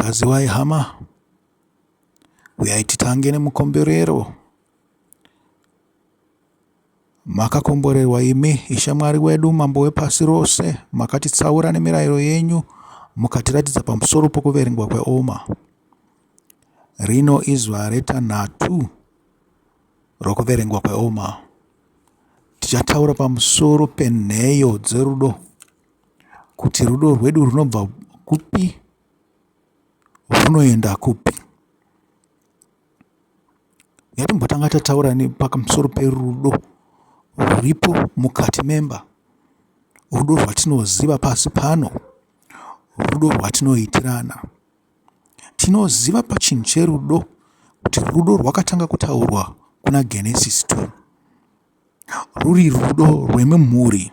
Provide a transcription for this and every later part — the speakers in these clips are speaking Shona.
Mukadzi waihama, uyai titange nemukomborero. Makakomborerwa imi, Ishe Mwari wedu, mambo wepasi rose, makatitsaura nemirayiro yenyu, mukatiratidza pamusoro pokuverengwa kweOmer. Rino izuva retanhatu rokuverengwa kweOmer. Tichataura pamusoro penheyo dzerudo, kuti rudo rwedu runobva kupi, runoenda kupi. Yatimbotanga tataura pamusoro perudo ruripo mukati memba, rudo rwatinoziva pasi pano, rudo rwatinoitirana. Tinoziva pachinhu cherudo kuti rudo rwakatanga kutaurwa kuna Genesisi 2, ruri rudo rwememhuri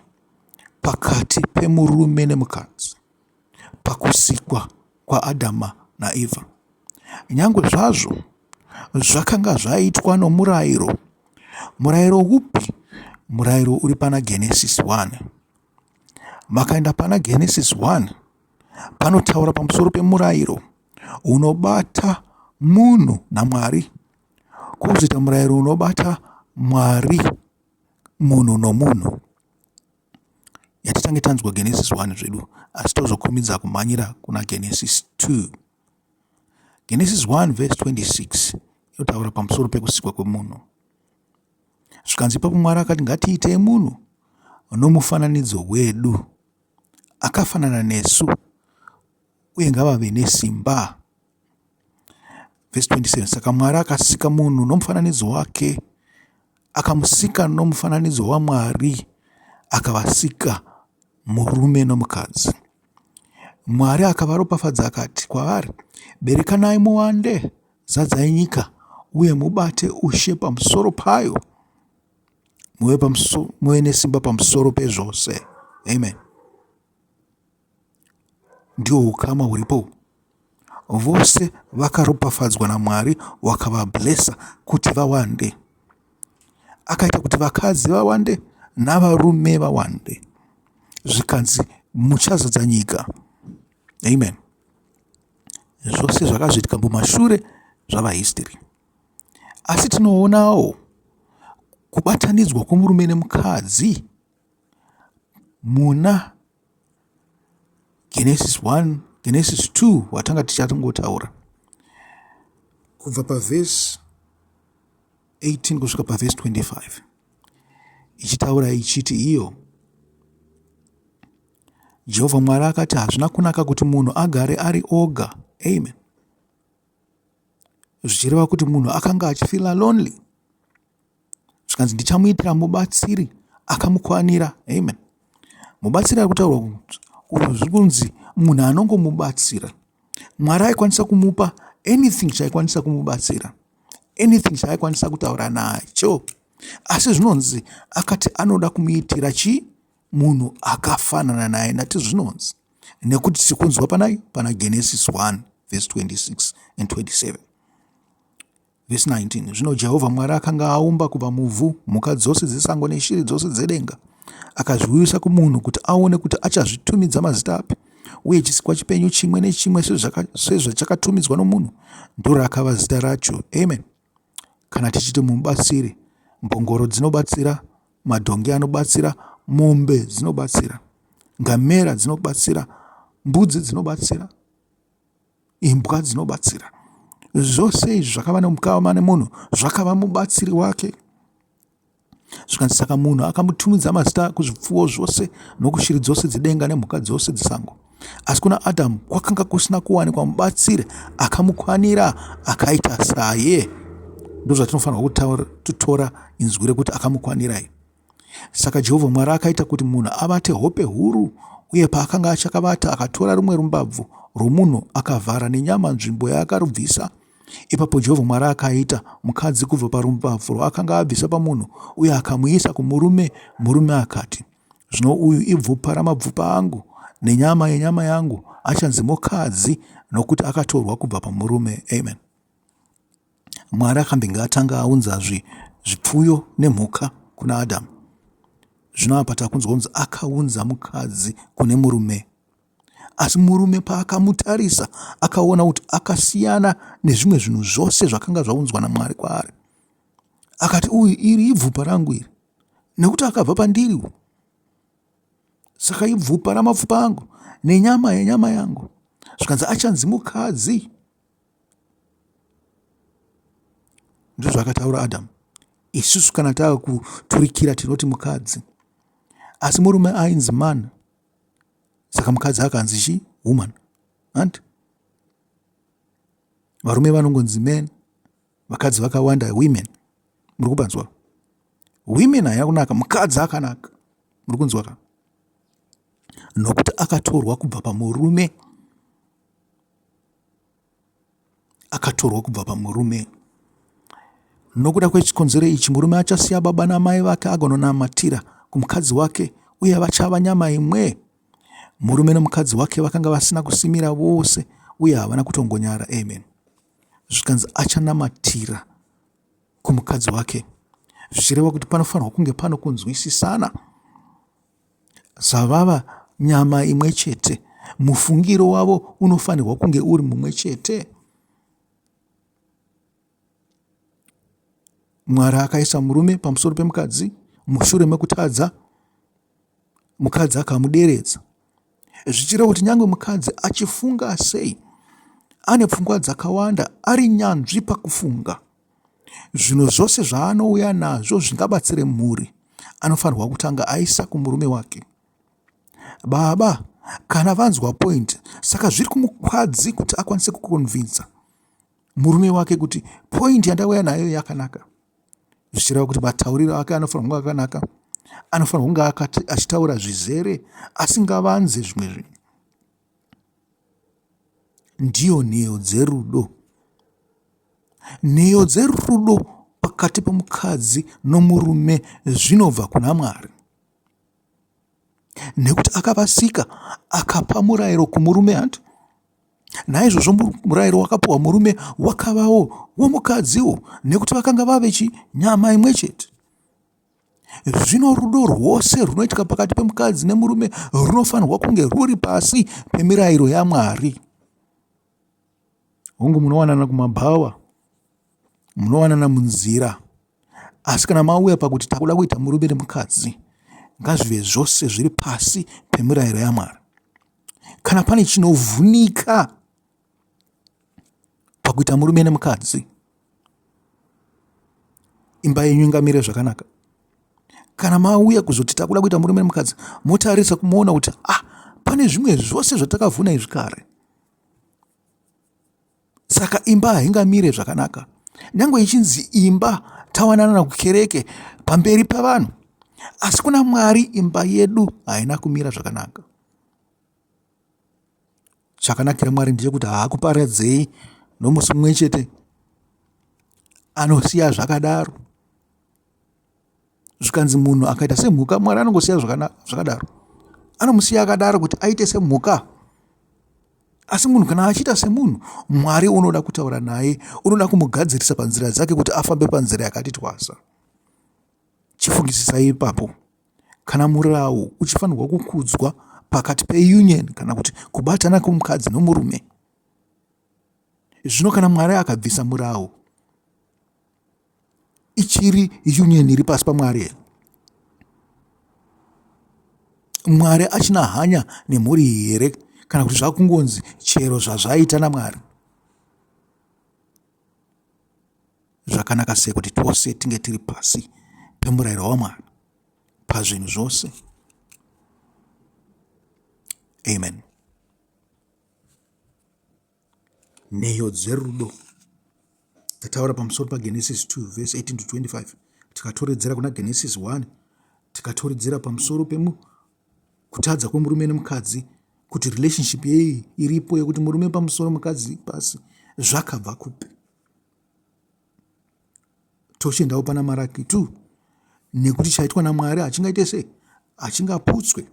pakati pemurume nemukadzi, pakusikwa kwaAdama naEvha. Nyangwe zvazvo zvakanga zvaitwa nomurayiro. Murayiro upi? Murayiro uri pana Genesisi 1. Makaenda pana Genesisi 1, panotaura pamusoro pemurayiro unobata munhu naMwari, kwozoita murayiro unobata Mwari, munhu nomunhu. Yatitange tanzwa Genesisi 1 zvedu, asi tozokumidza kumhanyira kuna Genesisi 2. Genesisi 1 verse 26 inotaura pamusoro pekusikwa kwemunhu. Zvikanzi ipapo Mwari akati, ngatiitei munhu nomufananidzo wedu, akafanana nesu, uye ngavave nesimba. Verse 27, saka Mwari akasika munhu nomufananidzo wake, akamusika nomufananidzo waMwari, akavasika murume nomukadzi. Mwari akavaropafadza akati kwavari, berekanai muwande, zadzai nyika, uye mubate ushe pamusoro payo, muve nesimba pamusoro pezvose. Amen. Ndio ukama huripo. Vose vakaropafadzwa naMwari, wakavablesa kuti vawande. Akaita kuti vakadzi vawande navarume vawande. Zvikanzi muchazadza nyika. Amen. Zvose zvakazviitika mumashure zvavahistory. Asi tinoonawo kubatanidzwa kwomurume nemukadzi muna Genesisi 1, Genesisi 2 watanga tichatongotaura. Kubva pavhesi 18 kusvika pavhesi 25. Ichitaura ichiti iyo, Jehovha Mwari akati, hazvina kunaka kuti munhu agare ari oga. Amen. Zvichireva kuti munhu akanga achifila lonely. Zvikanzi ndichamuitira mubatsiri akamukwanira. Amen. Mubatsiri ari kutaurwa zviri kunzi munhu anongomubatsira. Mwari aikwanisa kumupa anything chaikwanisa kumubatsira, anything chaikwanisa kutaura nacho, asi zvinonzi akati anoda kumuitira munhu akafanana naye. Nati zvinonzi nekuti sikunzwa pana Genesisi 1 verse 26 and 27. Verse 19, zvino Jehovha Mwari akanga aumba kubva muvhu mhuka dzose dzesango neshiri dzose dzedenga, akazviuyisa kumunhu kuti aone kuti achazvitumidza mazita api, uye chisikwa chipenyu chimwe nechimwe sezvachakatumidzwa nomunhu ndorakava zita racho. Amen. Kana tichiti mubatsiri, mbongoro dzinobatsira, madhongi anobatsira, mombe dzinobatsira, ngamera dzinobatsira, mbudzi dzinobatsira, imbwa dzinobatsira. Zvose izvi zvakava nomukama nemunhu zvakava mubatsiri wake. Zvikanzi saka munhu akamutumidza mazita kuzvipfuwo zvose nokushiri dzose dzedenga nemhuka dzose dzesango. Asi kuna Adhamu kwakanga kusina kuwanikwa mubatsiri akamukwanira akaita saye. Ndozvatinofanirwa kutora inzwi rekuti akamukwanirayi. Saka Jehovha Mwari akaita kuti munhu avate hope huru, uye paakanga achakavata akatora rumwe rumbabvu rwomunhu akavhara nenyama nzvimbo yaakarubvisa. Ipapo Jehovha Mwari akaita mukadzi kubva parumbabvu rwaakanga abvisa pamunhu, uye akamuisa kumurume. Murume akati, zvino uyu ibvupa ramabvupa angu nenyama yenyama yangu, achanzi mukadzi nokuti akatorwa kubva pamurume. Amen. Mwari akambenge atanga aunza zvipfuyo nemhuka kuna Adhamu. Zvino apa takunzwa kunzi akaunza mukadzi kune murume. Asi murume paakamutarisa akaona kuti akasiyana nezvimwe zvinhu zvose zvakanga zvaunzwa naMwari kwaari. Akati, uyu iri ibvupa rangu iri, nekuti akabva pandiri. Saka ibvupa ramapfupa angu nenyama yenyama yangu. Zvikanzi achanzi mukadzi. Ndizvo zvakataura Adhamu. Isusu kana takuturikira tinoti mukadzi. Asi murume ainzi man. Saka mukadzi akanzi chi? Woman. And varume vanongonzi men, vakadzi vakawanda women. Muri kubanzwa? Women haina kunaka, mukadzi akanaka. Muri kunzwa ka? Nokuti akatorwa kubva pamurume. Akatorwa kubva pamurume. Nokuda kwechikonzero ichi murume achasiya baba namai vake agononamatira kumukadzi wake, uye vachava nyama imwe. Murume nomukadzi wake vakanga vasina kusimira vose, uye havana kutongonyara. Amen. Zvikanzi achanamatira kumukadzi wake. Zvichireva kuti panofanirwa kunge pano kunzwisisana. Savava nyama imwe chete, mufungiro wavo unofanirwa kunge uri mumwe chete. Mwari akaisa murume pamusoro pemukadzi mushure mekutadza, mukadzi akamuderedza. Zvichireva kuti nyange mukadzi achifunga sei, ane pfungwa dzakawanda, ari nyanzvi pakufunga, zvinhu zvose zvaanouya nazvo zvingabatsire mhuri, anofanirwa kutanga aisa kumurume wake. Baba kana vanzwa point, saka zviri kumukadzi kuti akwanise kukonvinza murume wake kuti point yandauya nayo yakanaka. Zvichireva kuti matauriro ake anofanirwa kunge akanaka. Anofanirwa kunge achitaura zvizere, asingavanze zvimwe zvinhu. Ndiyo nheyo dzerudo. Nheyo dzerudo pakati pemukadzi nomurume zvinobva kuna Mwari. Nekuti akavasika akapa murayiro kumurume handi. Naizvozvo murayiro wakapiwa murume wakavawo womukadziwo, nekuti vakanga vave nyama imwe chete. Zvino rudo rwose runoitika pakati pemukadzi nemurume runofanirwa kunge ruri pasi pemirayiro yaMwari. Hongu munowanana kumabhawa, munowanana munzira, asi kana mauya pakuti takuda kuita murume nemukadzi, ngazvive zvose zviri pasi pemirayiro yaMwari. Kana pane chinovhunika pakuita murume nemukadzi, imba yenyu ingamire zvakanaka. Kana mauya kuzoti takuda kuita murume nemukadzi, motarisa kumuona kuti pane zvimwe zvose zvatakavhuna izvi kare. Saka imba haingamire zvakanaka. Nyange ichinzi imba tawanana kukereke pamberi pavanhu, asi kuna Mwari imba yedu haina kumira zvakanaka. Chakanakira Mwari ndechekuti haakuparadzei nomusi mumwe chete, anosiya zvakadaro. Zvikanzi munhu akaita semhuka, Mwari anongosiya zvakadaro. Anomusiya akadaro kuti aite semhuka. Asi munhu kana achiita semunhu, Mwari unoda kutaura naye, unoda kumugadzirisa panzira dzake kuti afambe panzira yakati twasa. Chifungisisai ipapo. Kana murawo uchifanirwa kukudzwa pakati peunion, kana kuti kubatana kwomukadzi nomurume, zvino kana Mwari akabvisa murawo, ichiri union iri pasi paMwari. Mwari achina hanya nemhuri here, kana kuti zvakungonzi chero zvazvaita naMwari. Zvakanaka sei kuti tose tinge tiri pasi pemurayiro waMwari pazvinhu zvose. Amen. Nheyo dzerudo. Tataura pamusoro paGenesisi 2 verse 18 to 25. Tikatoredzera kuna Genesisi 1, tikatoredzera pamusoro kutadza kwemurume nemukadzi, kuti relationship yeyi iripo yekuti murume pamusoro mukadzi pasi, zvakabva kupi? Toshendawo pana Maraki 2, nekuti chaitwa naMwari achingaite sei? Achingaputswe.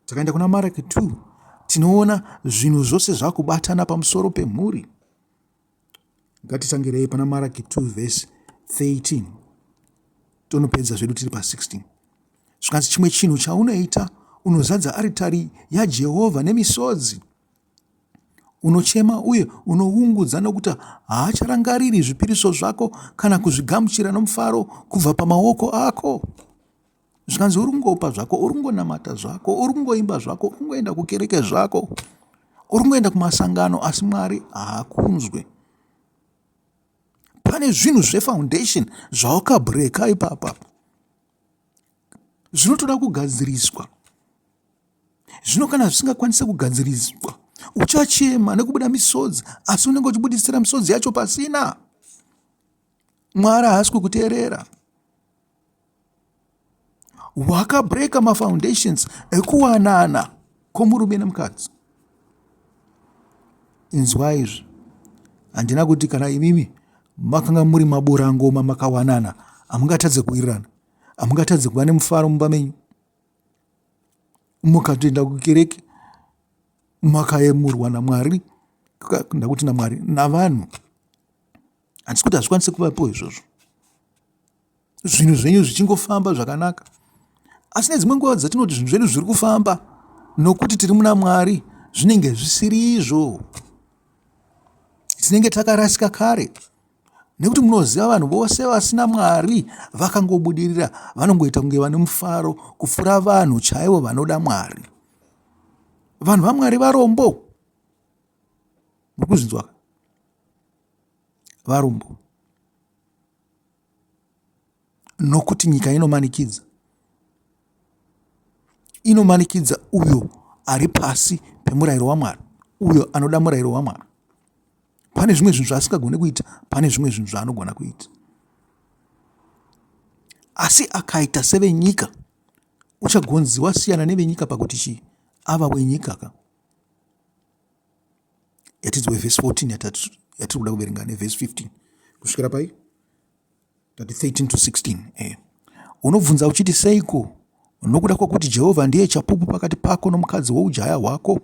Takaenda kuna Maraki 2, tinoona zvinhu zvose zvakubatana pamusoro pemhuri. Ngatitangirei pana Maraki 2 verse 13. Tonopedza zvedu tiri pa 16. Zvikanzi chimwe chinhu chaunoita unozadza aritari yaJehovha nemisodzi, unochema uye unoungudza nokuti haacharangariri zvipiriso zvako kana kuzvigamuchira nomufaro kubva pamaoko ako. Zvikanzi uri kungopa zvako, uri kungonamata zvako, uri kungoimba zvako, uri kungoenda kukereke zvako, uri kungoenda kumasangano, asi Mwari haakunzwe. Pane zvinhu zvefoundation zvawakabhureka ipapa, zvinotoda kugadziriswa. Zvino kana zvisingakwanisi kugadziriswa, uchachema nekubuda misodzi, asi unenge uchibudisira misodzi yacho pasina. Mwari haasi kukuteerera. Wakabhureka mafoundations ekuwanana kwomurume nemukadzi. Inzwa izvi, handina kuti kana imimi makanga muri maborangoma makawanana, hamungatadze kuwirirana, hamungatadze kuva nemufaro mumba menyu, mukatoenda kukereke makayemurwa naMwari, ndakuti naMwari, navanhu. Handisi kuti hazvikwanisi kuvapo izvozvo, zvinhu zvenyu zvichingofamba zvakanaka. Asi nedzimwe nguva dzatinoti zvinhu zvedu zviri kufamba nokuti tiri muna Mwari, zvinenge zvisiri izvo. Tinenge takarasika kare, nekuti munoziva vanhu vose vasina Mwari vakangobudirira, vanongoita kunge vane mufaro kupfuura vanhu chaivo vanoda Mwari. Vanhu vaMwari varombo. Muri kuzvinzwa? Varombo. Nokuti nyika inomanikidza. Inomanikidza uyo ari pasi pemurayiro waMwari, uyo anoda murayiro waMwari. Pane zvimwe zvinhu zvaasingagone kuita, pane zvimwe zvinhu zvaanogona kuita. Asi akaita sevenyika, uchagonziwa siyana nevenyika pakuti chii? Ava wenyika ka. Yatidzwe verse 14 yatiri kuda kuverenga neverse 15 kusvikira pai tati 13 to 16. Unobvunza uchiti seiko? Nokuda kwokuti Jehovha ndiye chapupu pakati pako nomukadzi woujaya hwako,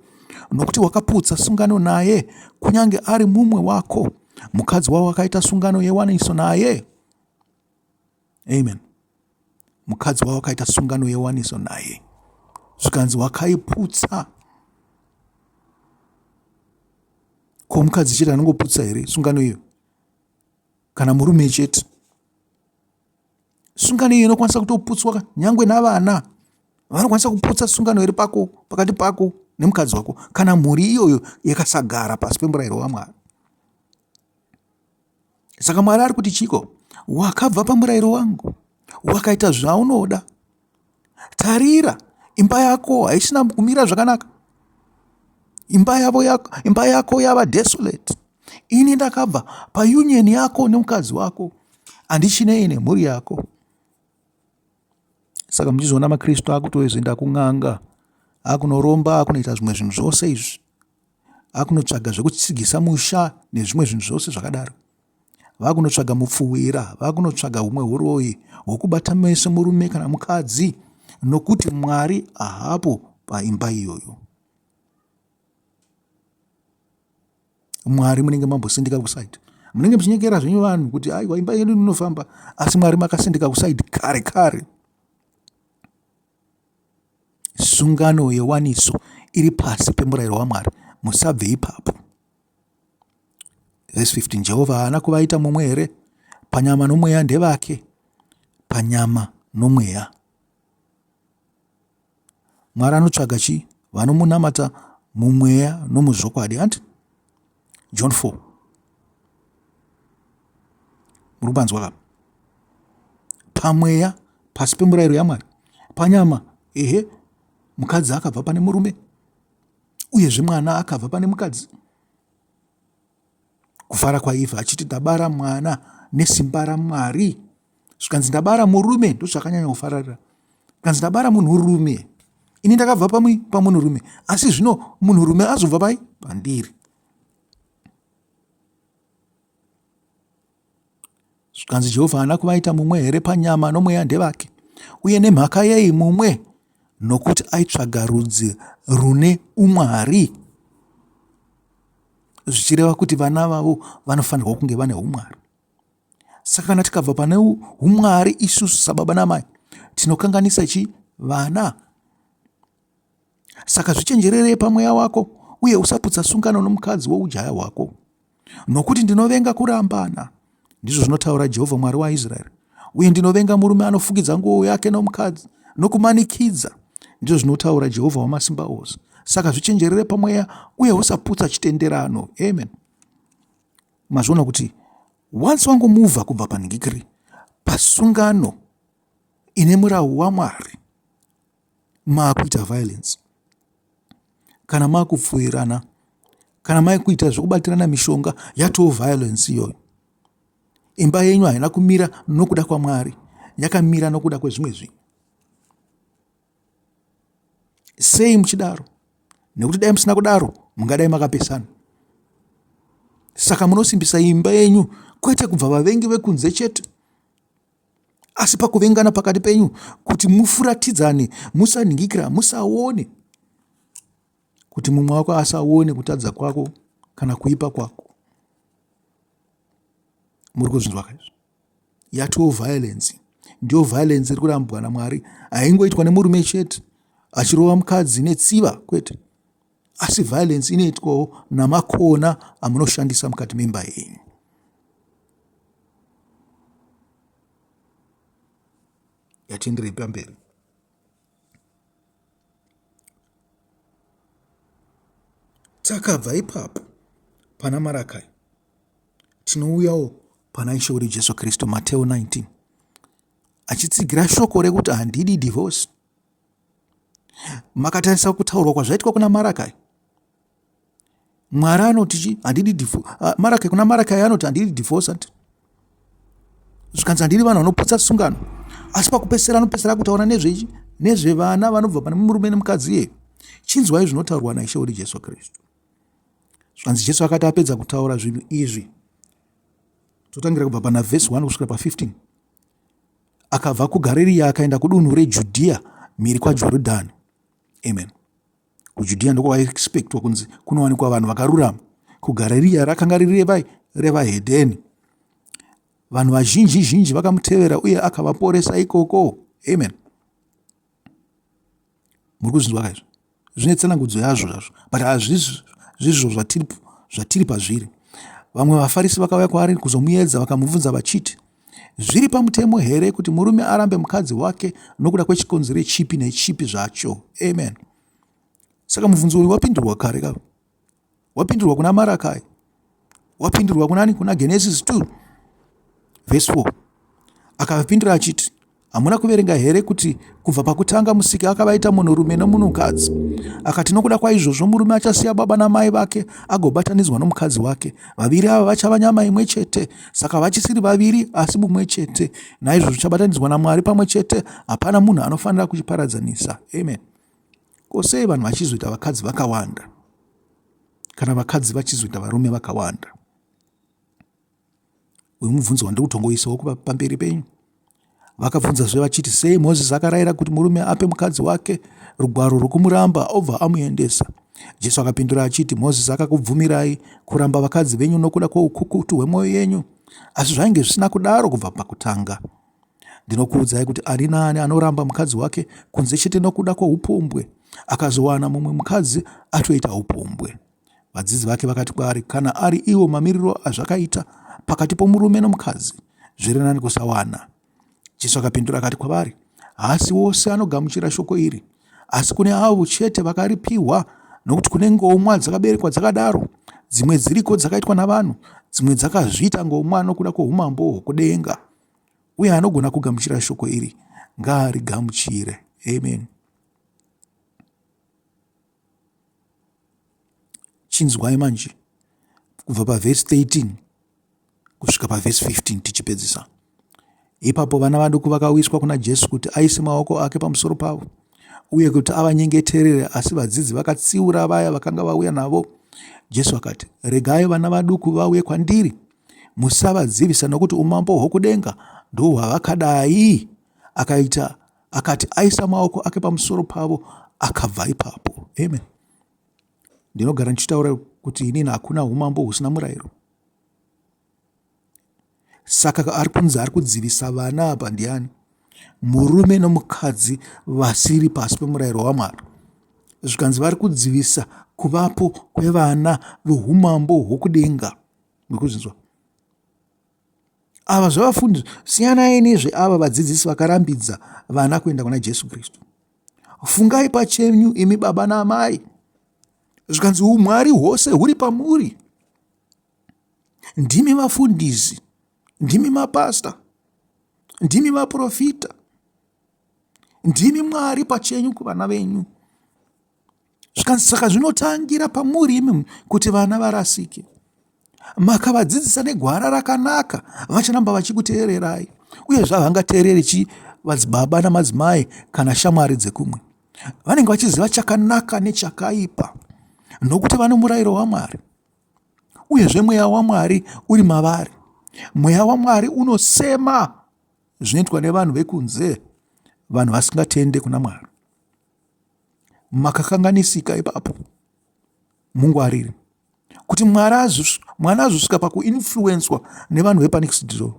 nokuti wakaputsa sungano naye, kunyange ari mumwe wako, mukadzi wavo akaita sungano yewaniso naye. Amen. Mukadzi wavo akaita sungano yewaniso naye. Zvikanzi wakaiputsa. Ko mukadzi chete anongoputsa here sungano iyo? Kana murume chete? Sungano iyo inokwanisa kutoputswa nyangwe navana. Vanokwanisa kuputsa sungano iri pakati pako nemukadzi wako, kana mhuri iyoyo yakasagara pasi pemurayiro waMwari. Saka Mwari ari kuti chiko? Wakabva pamurayiro wangu, wakaita zvaunoda. Tarira, imba yako haisina kumira zvakanaka. Imba yako yava desolate. Ini ndakabva paunion yako nemukadzi wako, handichinei nemhuri yako. Saka muchizoona Makristu akutozoenda kun'anga, akunoromba, akunoita zvimwe zvinhu zvose izvi, akunotsvaga zvekutsigisa musha nezvimwe zvinhu zvose zvakadaro. Vakunotsvaga mupfuwira, vakunotsvaga humwe uroyi hwokubata meso murume kana mukadzi, nokuti Mwari hapo paimba iyoyo. Mwari munenge mambosindika kusaidi. Munenge muchinyekera zvenyu vanhu kuti aiwa imba yedu inofamba, asi Mwari makasindika kusaidi kare kare. Sungano yewaniso iri pasi pemurayiro waMwari, musabve ipapo. Verse 15, Jehovha haana kuvaita mumwe here? Panyama nomweya ndevake. Panyama nomweya. Mwari anotsvaga chii? Vanomunamata mumweya nomuzvokwadi. Handi? John 4. Muri kubanzwa kapa? Pamweya, pasi pemurayiro yaMwari. Panyama, mukadzi akabva pane murume, uyezve mwana akabva pane mukadzi. Kufara kwaIvha achiti ndabara mwana nesimba raMwari. Zvikanzi ndabara murume ndozvakanyanya kufarira. Zvikanzi ndabara munhurume, ini ndakabva pamunhurume, asi zvino munhurume azobva pai? Pandiri. Zvikanzi Jehovha haana kuvaita mumwe here? Panyama nomweya ndevake. Uye nemhaka yei mumwe? Nokuti aitsvaga rudzi rune umwari. Zvichireva kuti vana vavo vanofanirwa kunge vane umwari. Saka kana tikabva pane umwari isusu sababa namai, tinokanganisa vana. Saka zvichenjerere pamweya wako, uye usaputsa sungano nomukadzi woujaya hwako, nokuti ndinovenga kurambana, ndizvo zvinotaura Jehovha Mwari waIsraeri, uye ndinovenga murume anofukidza nguo yake nomukadzi nokumanikidza, ndizvo zvinotaura Jehovha Wamasimba Ose. Saka zvichenjerere pamweya uye usaputsa chitenderano. Amen. Mazviona kuti once wangomuvha kubva panhingikiri pasungano ine murau waMwari, maakuita violence, kana maakupfuirana, kana maikuita zvokubatirana mishonga, yatoo violence iyoyo. Imba yenyu haina kumira nokuda kwaMwari, yakamira nokuda kwezvimwe zvinhu. Sei muchidaro? Nekuti dai musina kudaro mungadai makapesana. Saka munosimbisa imba yenyu, kwete kubva vavengi vekunze chete, asi pakuvengana pakati penyu, kuti mufuratidzane, musanhingikira, musaone kuti mumwe wako asaone kutadza kwako kana kuipa kwako. Muri kuzvinzwa izvo? Yatoo violence. Ndiyo violence iri kurambwa naMwari. Haingoitwa nemurume chete achirova mukadzi netsiva, kwete, asi violence inoitwawo namakona amunoshandisa mukati memba yenyu. Yatienderei pamberi. Takabva ipapo pana Maraki, tinouyawo pana Ishe wedu Jesu Kristu, Mateo 19, achitsigira shoko rekuti handidi divorce. Makatarisa kutaurwa kwazvaitwa kuna Maraki. Mwari anoti handidi divorce. Maraki kuna Maraki anoti handidi divorce. Zvikanzi handidi vanhu vanoputsa sungano. Asi pakupesera anopesera kutaura nezvevana vanobva pane murume nemukadzi iye. Chinzwai zvinotaurwa naIshe wedu Jesu Kristu. Zvikanzi Jesu akati apedza kutaura zvinhu izvi, totangira kubva pana vhesi 1 kusvika pa15, akabva kuGarirea akaenda kudunhu reJudhea mhiri kwaJorodhani. Amen. KuJudhea ndiko kwaexpectwa kunzi kunowanikwa vanhu vakarurama. KuGarirea rakanga riri revahedheni. Vanhu vazhinji vakamutevera uye akavaporesa ikoko. Amen. Muri kuzvinzwa izvo? Zvine tsanangudzo yazvo zvazvo, but hazvizvo zvatiri pazviri. Vamwe vaFarisi vakauya kwaari kuzomuedza, vakamubvunza vachiti, zviri pamutemo here kuti murume arambe mukadzi wake nokuda kwechikonzero chipi nechipi zvacho? Amen. Saka mubvunzo uyu wapindurwa kare kavo. Wapindurwa kuna Maraki. Wapindurwa kunani? Kuna Genesisi 2 verse 4. Akavapindura achiti, hamuna kuverenga here kuti kubva pakutanga musiki akavaita munhurume nomunhukadzi? Akati nokuda kwaizvozvo murume achasiya baba namai vake agobatanidzwa nomukadzi wake, vaviri ava vachava nyama imwe chete. Saka vachisiri vaviri asi mumwe chete. Naizvozvo chabatanidzwa naMwari pamwe chete, hapana munhu anofanira kuchiparadzanisa. Amen. Kosei vanhu vachizoita vakadzi vakawanda, kana vakadzi vachizoita varume vakawanda? Uyu mubvunzo wandiri kutongoisawo pamberi penyu. Vakabvunzazve vachiti, sei Mozisi akarayira kuti murume ape mukadzi wake rugwaro rwokumuramba obva amuendesa? Jesu akapindura achiti, Mozisi akakubvumirai kuramba vakadzi venyu nokuda kwoukukutu hwemwoyo yenyu, asi zvainge zvisina kudaro kubva pakutanga. Ndinokuudzai kuti ani naani anoramba mukadzi wake kunze chete nokuda kwoupombwe, akazowana mumwe mukadzi atoita upombwe. Vadzidzi vake vakati kwaari, kana ari iwo mamiriro azvakaita pakati pomurume nomukadzi, zviri nani kusawana. Jesu akapindura akati kwavari, haasi wose anogamuchira shoko iri, asi kune avo chete vakaripiwa, nokuti kune ngomwa dzakaberekwa dzakadaro, dzimwe dziriko dzakaitwa navanhu, dzimwe dzakazviita ngomwa nokuda kwoumambo hwokudenga. Uye anogona kugamuchira shoko iri ngaarigamuchire. Amen. Chinzwai manje kubva pavhesi 13 kusvika pavhesi 15 tichipedzisa. Ipapo vana vaduku vakauyiswa kuna Jesu kuti aise maoko ake pamusoro pavo uye kuti avanyengeterere, asi vadzidzi vakatsiura vaya vakanga vauya navo. Jesu akati, regai vana vaduku vauye kwandiri, musavadzivisa, nokuti umambo hwokudenga ndohwavakadai. Akati aisa maoko ake pamusoro pavo, akabva ipapo. Amen. Ndinogara ndichitaura kuti inini hakuna umambo husina murayiro. Saka ari kunzi ari kudzivisa vana apa ndiani? Murume nomukadzi vasiri pasi pemurayiro waMwari. zvikanzi vari kudzivisa kuvapo kwevana veumambo hwokudenga. Murikuzvinzwa? Ava zvavafundi, siyanai nezveava vadzidzisi vakarambidza vana kuenda kuna Jesu Kristu. Fungai pachenyu imi baba naamai. Zvikanzi umwari hwose huri pamuri. Ndimi vafundisi, ndimi mapasta, ndimi vaprofita, ndimi Mwari pachenyu kuvana venyu. Zvikanzi saka zvinotangira pamuri imi kuti vana varasike. Makavadzidzisa negwara rakanaka, vacharamba vachikuteererai. Uye zvavangateereri madzibaba namadzimai kana shamwari dzekumwe. Vanenge vachiziva chakanaka nechakaipa, nokuti vane murayiro waMwari. Uyezve mweya waMwari uri mavari. Mweya waMwari unosema zvinoitwa nevanhu vekunze, vanhu vasingatende kuna Mwari. Makakanganisika ipapo, mungwarire kuti mwana azosvika pakuinfluenswa nevanhu vepaNextDoor.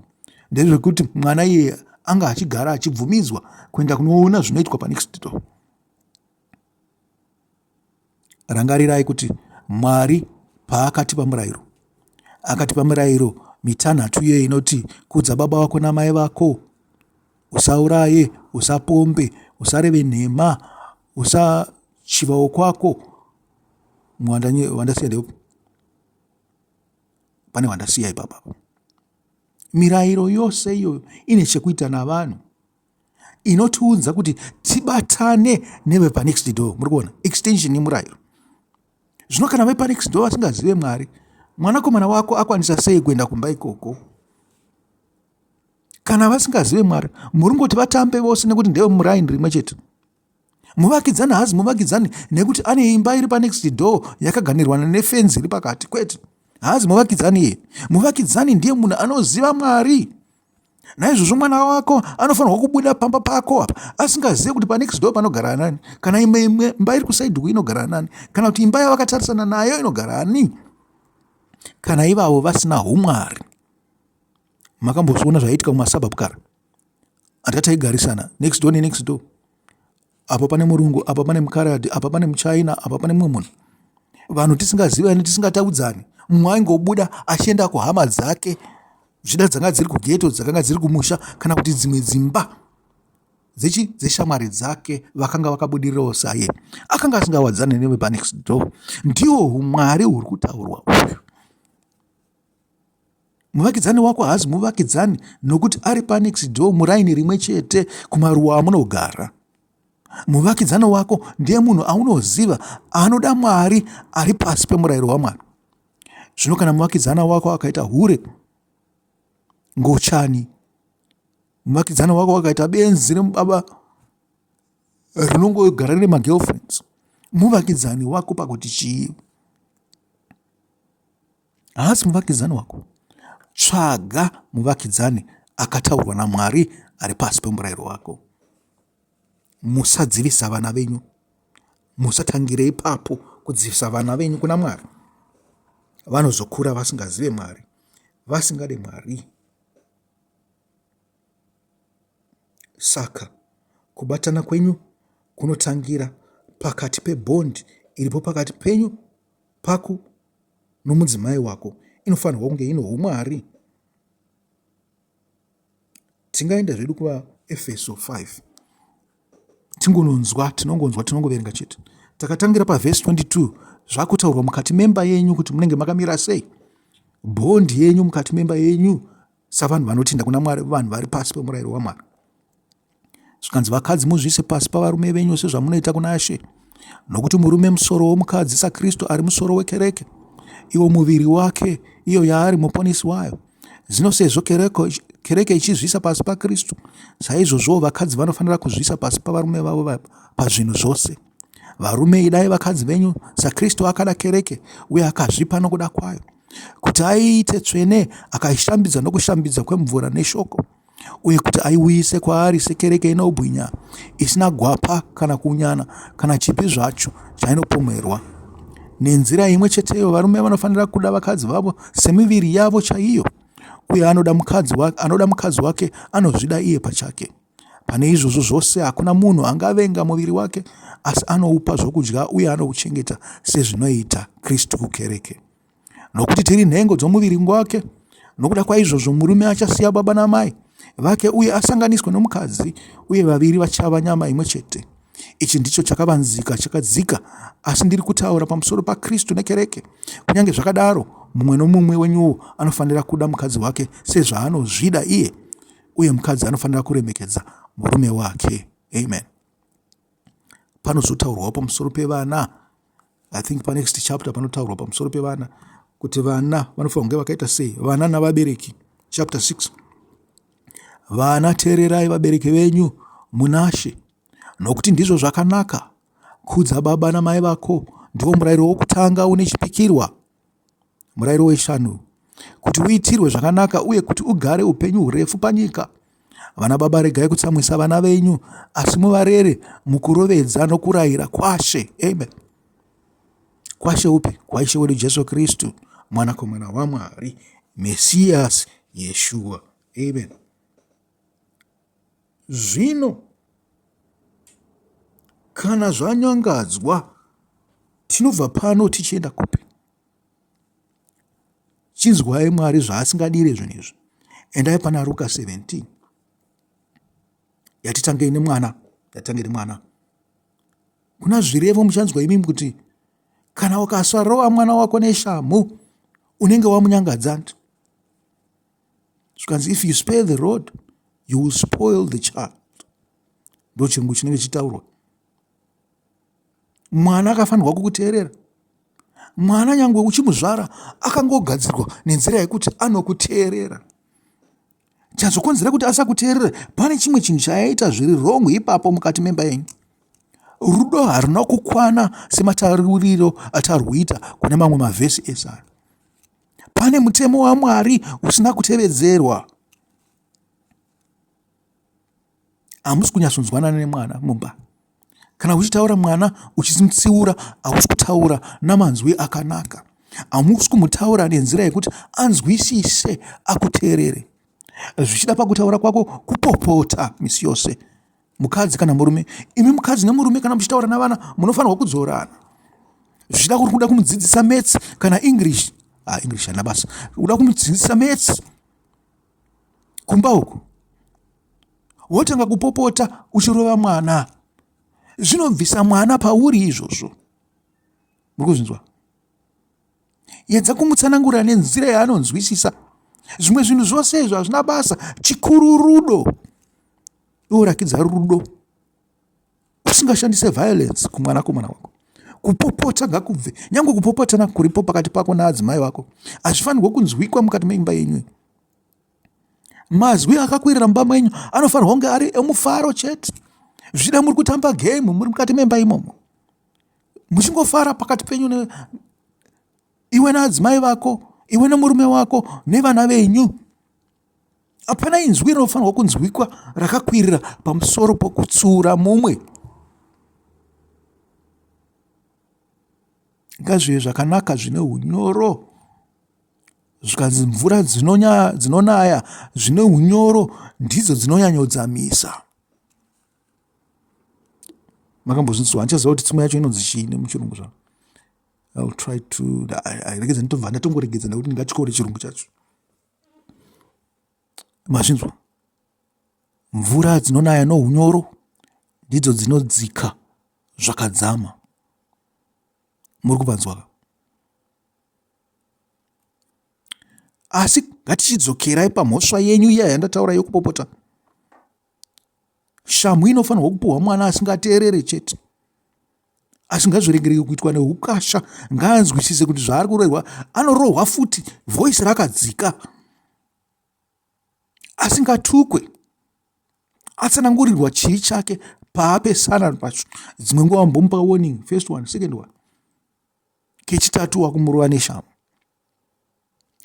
Ndezvekuti mwana iye anga achigara achibvumidzwa kuenda kunoona zvinoitwa paNextDoor. Rangarirai kuti Mwari paakatipa murayiro, akatipa murayiro mitanhatu iye inoti: kudza baba vako namai vako, usauraye, usapombe, usareve nhema, usachivawo kwako. Wandasiya ndeupo? Pane wandasiya ipapa. Mirayiro yose iyo ine chekuita navanhu, inotiudza kuti tibatane nevepaNextDoor. Muri kuona extension yemurayiro. Zvino kana vepaNextDoor vasingazive Mwari, mwanakomana wako akwanisa sei kuenda kumba ikoko? Kana vasingazive Mwari, muringoti vatambe vose nekuti ndeve muraini rimwe chete. Muvakidzani hazi muvakidzani nekuti ane imba iri paNextDoor yakaganirwana nefenzi iri pakati, kwete. Hazi muvakidzani iye. Muvakidzani ndiye munhu anoziva Mwari. Naizvozvo mwana wako anofanirwa kubuda pamba pako apa asingazive kuti paNextDoor panogara nani, kana imba iri kusaidhu inogara nani, kana kuti imba yavakatarisana nayo inogara ani. Kana ivavo vasina umwari. Makambozviona zvaiitika mumasabhabhu kare? Atataigarisana NextDoor neNextDoor. Apa pane murungu, apa pane mukaradhi, apa pane muchaina, apa pane mumwe munhu. Vanhu tisingazivani, tisingataudzani. Mumwe aingobuda achienda kuhama dzake, zvida dzanga dziri kugeto, dzakanga dziri kumusha, kana kuti dzimwe dzimba dzeshamwari dzake vakanga vakabudirirawo saye. Akanga asingawadzani newe paNextDoor. Ndiwo umwari huri kutaurwa uyu. Muvakidzani wako hazi muvakidzani nokuti ari paNextDoor muraini rimwe chete kumaruwa amunogara. Muvakidzani wako ndiye munhu aunoziva anoda Mwari ari pasi pemurayiro waMwari. Zvino kana muvakidzana wako akaita hure, ngochani, muvakidzana wako akaita benzi remubaba rinongogara nemagirlfriends, muvakidzani wako pakuti chii? Haasi muvakidzani wako. Tsvaga muvakidzani akataurwa naMwari ari pasi pemurayiro wako. Musadzivisa vana venyu. Musatangire ipapo kudzivisa vana venyu kuna Mwari. Vanozokura vasingazive Mwari, vasingade Mwari. Saka kubatana kwenyu kunotangira pakati pebhondi iripo pakati penyu pako nomudzimai wako. Inofanirwa kunge ino umwari. Tingaenda zvedu kuvaEfeso 5. Tinongoverenga chete. Takatangira pavhesi 22. Zvakutaurwa mukati memba yenyu kuti munenge makamira sei. Bhondi yenyu mukati memba yenyu savanhu vanotenda kuna Mwari, vanhu vari pasi pemurayiro waMwari. Zvikanzi vakadzi muzviise pasi pavarume venyu sezvamunoita kuna She, nokuti murume musoro womukadzi saKristu ari musoro wekereke, iwo muviri wake, iyo yaari muponesi wayo. Zvino sezvo kereke ichizviisa pasi paKristu, saizvozvo vakadzi vanofanira kuzviisa pasi pavarume vavo pazvinhu zvose. Varume, idai vakadzi venyu saKristu akada kereke uye akazvipa nokuda kwayo, kuti aiite tsvene, akaishambidza nokushambidza kwemvura neshoko, uye kuti aiuyise kwaari sekereke inobwinya, isina gwapa kana kunyana kana chipi zvacho chainopomerwa. Nenzira imwe cheteyo varume vanofanira kuda vakadzi vavo semiviri yavo chaiyo, uye anoda mukadzi wake anozvida iye pachake. Pane izvozvo zvose hakuna munhu angavenga muviri wake, asi anoupa zvokudya uye anouchengeta sezvinoita Kristu kukereke. Nokuti tiri nhengo dzomuviri wake. Nokuda kwaizvozvo murume achasiya baba namai vake uye asanganiswe nomukadzi, uye vaviri vachava nyama imwe chete. Ichi ndicho chakadzika, asi ndiri kutaura pamusoro paKristu nekereke. Kunyange zvakadaro, mumwe nomumwe wenyuwo anofanira kuda mukadzi wake sezvaanozvida iye, uye mukadzi anofanira kuremekedza murume wake. Amen. Panozotaurwawo pamusoro pevana. I think panext chapter panotaurwa pamusoro pevana, kuti vana vanofanira kunge vakaita sei, vana navabereki. Chapter 6. Vana, teererai vabereki venyu munashe, nokuti ndizvo zvakanaka. Kudza baba namai vako ndiwo murayiro wokutanga une chipikirwa. Murayiro wechishanu, kuti uitirwe zvakanaka uye kuti ugare upenyu hurefu panyika. Vana baba, regai kutsamwisa vana venyu, asi muvarere mukurovedza nokurayira kwashe. Amen. Kwashe upi? Kwaishe wedu Jesu Kristu, mwanakomana waMwari, Mesias Yeshua. Amen. Zvino kana zvanyangadzwa, tinobva pano tichienda kupi? Chinzwai Mwari zvaasingadire zvinhu izvi. Endai pana Ruka 17. Yatitangei nemwana. Kuna Zvirevo muchanzwa imi kuti kana ukasarova mwana wako neshamhu, unenge wamunyangadza. Zvikanzi if you spare the rod, you will spoil the child. Ndo chirungu chinenge chitaurwa. Mwana akafanirwa kukuteerera. Mwana nyangwe uchimuzvara akangogadzirwa nenzira yekuti anokuteerera. Chazokonzera kuti asakuteerera, pane chimwe chinhu chayaita zviri wrong ipapo mukati memba yenyu. Rudo haruna kukwana sematauriro atarwuita kune mamwe mavhesi esara. Pane mutemo waMwari usina kutevedzerwa. Hamusi kunyatsonzwanana nemwana mumba. Kana uchitaura mwana uchimutsiura, hausi kutaura namanzwi akanaka. Hamusi kumutaura nenzira yekuti anzwisise, akuteerere. Zvichida pakutaura kwako kupopota misi yose. Mukadzi kana murume, imi mukadzi nemurume kana muchitaura navana munofanirwa kudzorana. Zvichida kuri kuda kumudzidzisa maths kana English, English hana basa, uda kumudzidzisa maths kumba uku, wotanga kupopota uchirova mwana, zvinobvisa mwana pauri izvozvo. Muri kuzvinzwa? Edza kumutsanangurira nenzira yaanonzwisisa. Zvimwe zvinhu zvose izvo hazvina basa. Chikuru rudo. Urakidza rudo. Usingashandise violence kumwanakomana wako. Kupopota ngakubve. Nyange kupopotana kuripo pakati pako naadzimai wako, hazvifanirwa kunzwikwa mukati meimba yenyu. Mazwi akakwirira mumba menyu anofanirwa kunge ari emufaro chete. Zvida muri kutamba game muri mukati memba imomo, muchingofara pakati penyu, iwe naadzimai vako, iwe nemurume wako nevana venyu. Hapana inzwi rinofanirwa kunzwikwa rakakwirira pamusoro pokutsiura mumwe. Ngazvive zvakanaka zvine unyoro. Zvikanzi mvura dzinonaya zvine unyoro ndidzo dzinonyanyodzamisa. Makambozvinzwa? Handichaziva kuti tsumo yacho inonzi chiini muchirungu zvavo. I'll try to regedza nditobva ndatongoregedza nekuti ndingatyore chirungu chacho. Mazvinzwa? Mvura dzinonaya nounyoro ndidzo dzinodzika zvakadzama. Muri kupanzwa? Asi ngatichidzokerai pamhosva yenyu iya yandataura yokupopota. Shamhu inofanirwa kupuhwa mwana asingateerere chete, asingazviregereri kuitwa neukasha. Ngaanzwisise kuti zvaari kurehwa, anorohwa futi, voice rakadzika, asingatukwe, atsanangurirwa chii chake paapesana pacho. Dzimwe nguva mbomupa warning, first one, second one, kechitatu wakumurova neshamhu.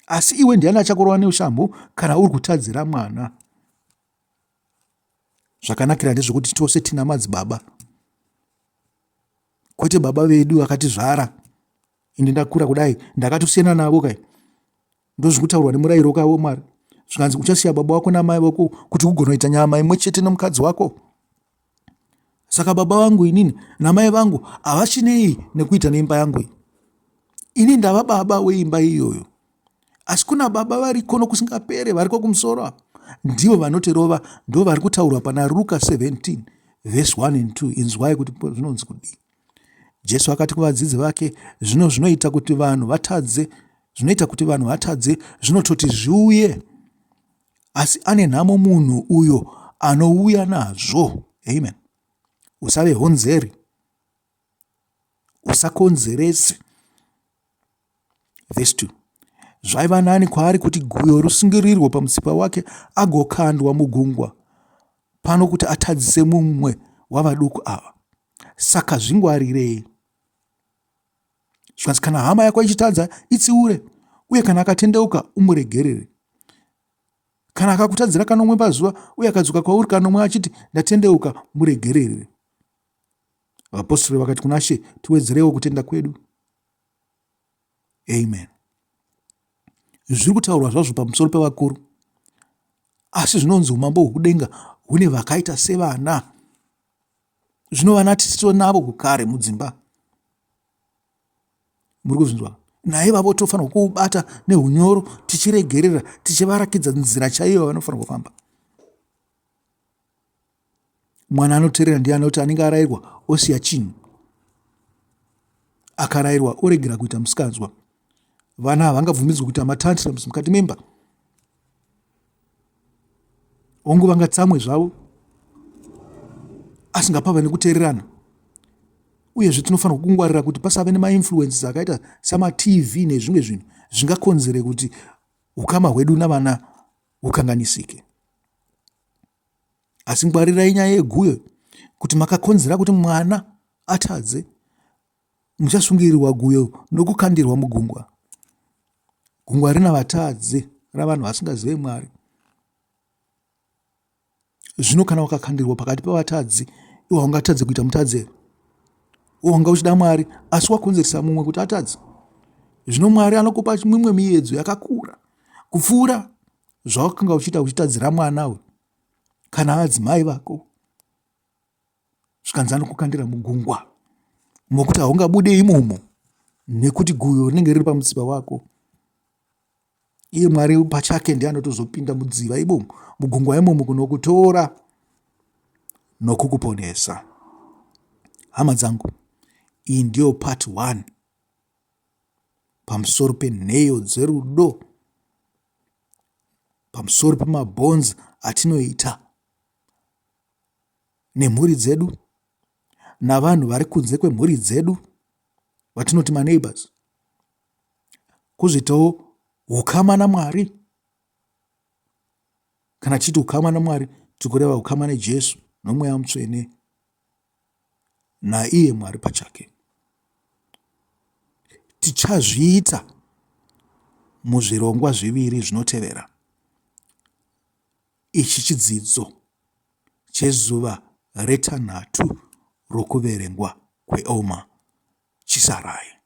Asi iwe ndiani achakurova neshamhu kana uri kutadzira mwana? Zvakanakira ndezvekuti tose tina madzibaba, kwete baba vedu vakatizvara. Indi ndakura kudai ndakatosiyana navo kai. Ndozvikutaurwa nemurayiro kawo Mwari. zvikanzi uchasiya baba wako namai vako kuti ugona kuita nyama imwe chete nomukadzi wako. Saka baba vangu inini namai vangu havachinei nekuita neimba yangu iyi. Ini ndava baba weimba iyoyo. Asi kuna baba variko nokusingapere variko kumusoro. Ndivo vanotirova, ndo vari kutaurwa pana Ruka 17 verse 1 and 2. Inzwai kuti zvinonzi kudii. Jesu akati kuvadzidzi vake, zvinoita kuti vanhu vatadze, zvinototi zviuye. Asi ane nhamo munhu uyo anouya nazvo. Amen. Usave honzeri, usakonzerese. Verse 2. Zvaiva nani kwaari kuti guyo rusungirirwe pamutsipa wake agokandwa mugungwa pano kuti atadzise mumwe wavaduku ava. Saka zvingwarirei. Zvikanzi kana hama yako ichitadza itsiure, uye kana akatendeuka umuregerere. Kana akakutadzira kanomwe pazuva uye akadzoka kwauri kanomwe achiti ndatendeuka, muregerere. Vapostoli vakati kuna She, tiwedzerewo kutenda kwedu. Amen. Zviri kutaurwa zvazvo pamusoro pevakuru, asi zvinonzi umambo hwokudenga hune vakaita sevana. Zvino vana tisiwo navo kugare mudzimba. Muri kuzvinzwa? Naye vavo tofanirwa kuubata nehunyoro, tichiregerera, tichivarakidza nzira chaiyo vanofanirwa kufamba. Mwana anoteerera ndiye anoti anenge arayirwa osiya chinhu, akarayirwa oregera kuita musikanzwa. Vana havangabvumidzwi kuita matantrums mukati memba. Ongu vangatsamwe zvavo asingapava nekuteererana. Uyezve tinofanirwa kungwarira kuti pasave nemainfluences akaita samaTV nezvimwe zvinhu zvingakonzere kuti ukama hwedu navana hukanganisike. Asi ngwarirai nyaya yeguyo, kuti makakonzera kuti mwana atadze, muchasungirirwa guyo nokukandirwa mugungwa. Gungwa rina vatadze, ravanhu vasingazive Mwari. Zvino kana wakakandirwa pakati pavatadzi, iwe haungatadze kuita mutadzero. Wanga uchida Mwari asi wakonzeresa mumwe kuti atadze. Zvino Mwari anokupa mimwe miyedzo yakakura kupfuura zvawakanga uchiita uchitadzira mwana we kana adzimai vako. Zvikanzi anokukandira mugungwa mokuti haungabude imomo nekuti guyo rinenge riri pamutsipa wako. Iye Mwari pachake ndiye anotozopinda mudziva imomo, mugungwa imomo, kunokutora nokukuponesa. Hama dzangu, iyi ndiyo part 1 pamusoro penheyo dzerudo, pamusoro pemabhonzi atinoita nemhuri dzedu navanhu vari kunze kwemhuri dzedu vatinoti maneighbors. Kuzvitawo ukama naMwari. Kana chiti ukama naMwari, tikureva ukama neJesu noMweya Mutsvene naiye Mwari pachake. Tichazviita muzvirongwa zviviri zvinotevera. Ichi chidzidzo chezuva retanhatu rokuverengwa kweOmer chisarai.